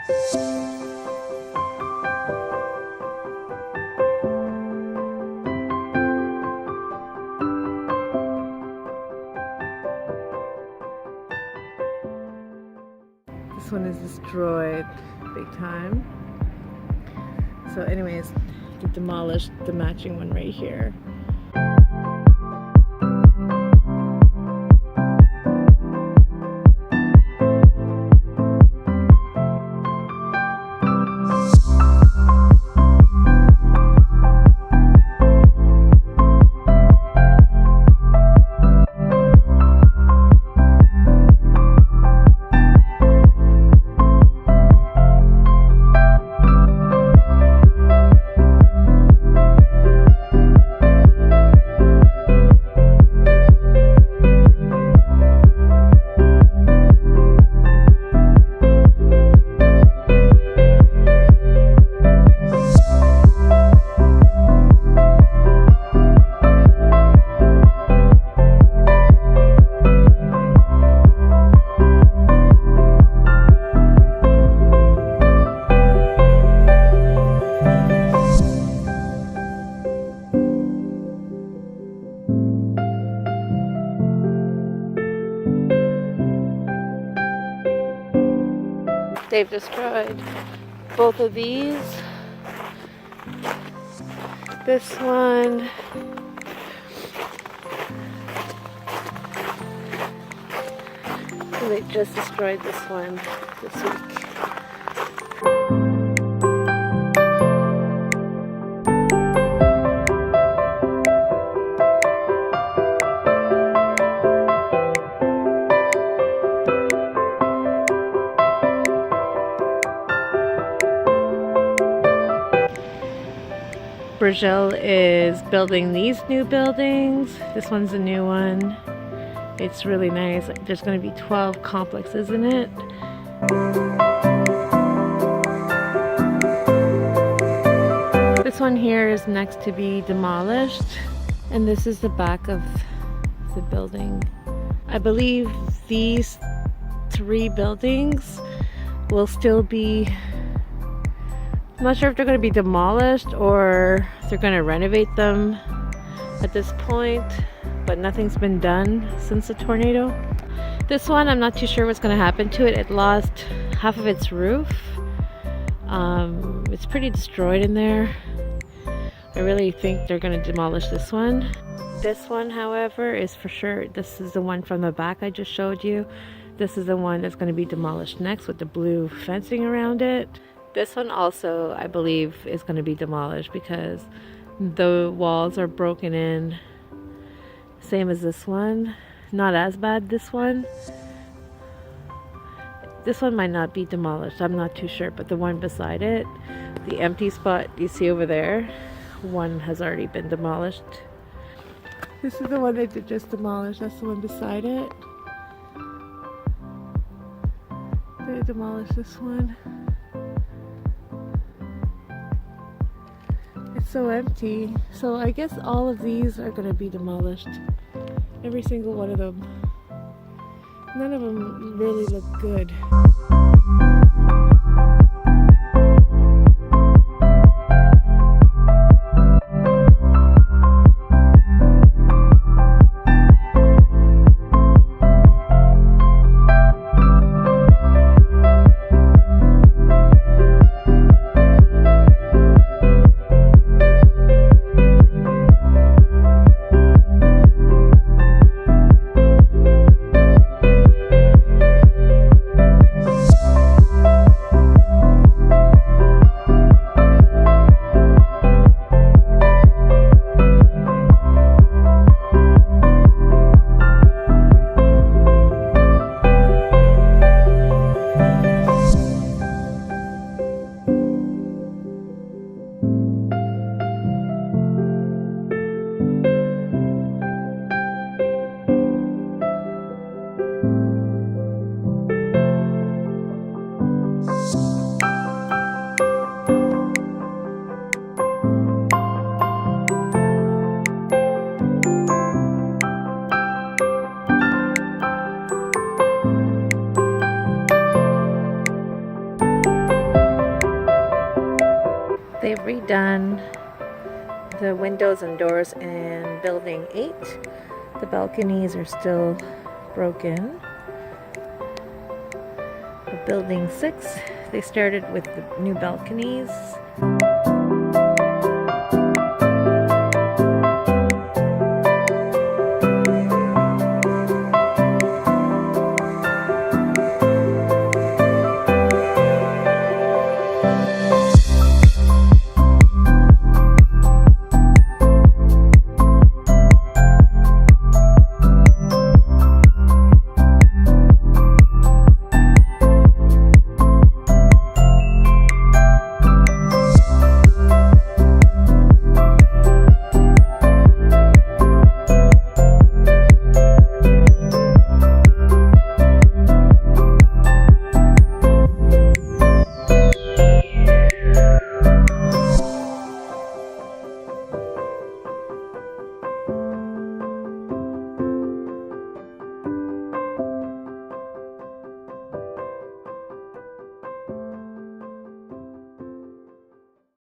This one is destroyed big time. So anyways, they demolished the matching one right here. They've destroyed both of these. This one. They just destroyed this one this week. Brazil is building these new buildings. This one's a new one. It's really nice. There's going to be 12 complexes in it. This one here is next to be demolished. And this is the back of the building. I believe these 3 buildings will still be, I'm not sure if they're going to be demolished or they're going to renovate them at this point, but nothing's been done since the tornado. This one, I'm not too sure what's going to happen to it. It lost half of its roof. It's pretty destroyed in there. I really think they're going to demolish this one. This one, however, is for sure, this is the one from the back I just showed you. This is the one that's going to be demolished next with the blue fencing around it. This one also, I believe, is going to be demolished because the walls are broken in. Same as this one. Not as bad, this one. This one might not be demolished. I'm not too sure. But the one beside it, the empty spot you see over there, one has already been demolished. This is the one they just demolished. That's the one beside it. They demolished this one. It's so empty. So I guess all of these are going to be demolished. Every single one of them. None of them really look good. redone the windows and doors in building 8. The balconies are still broken. Building 6, they started with the new balconies.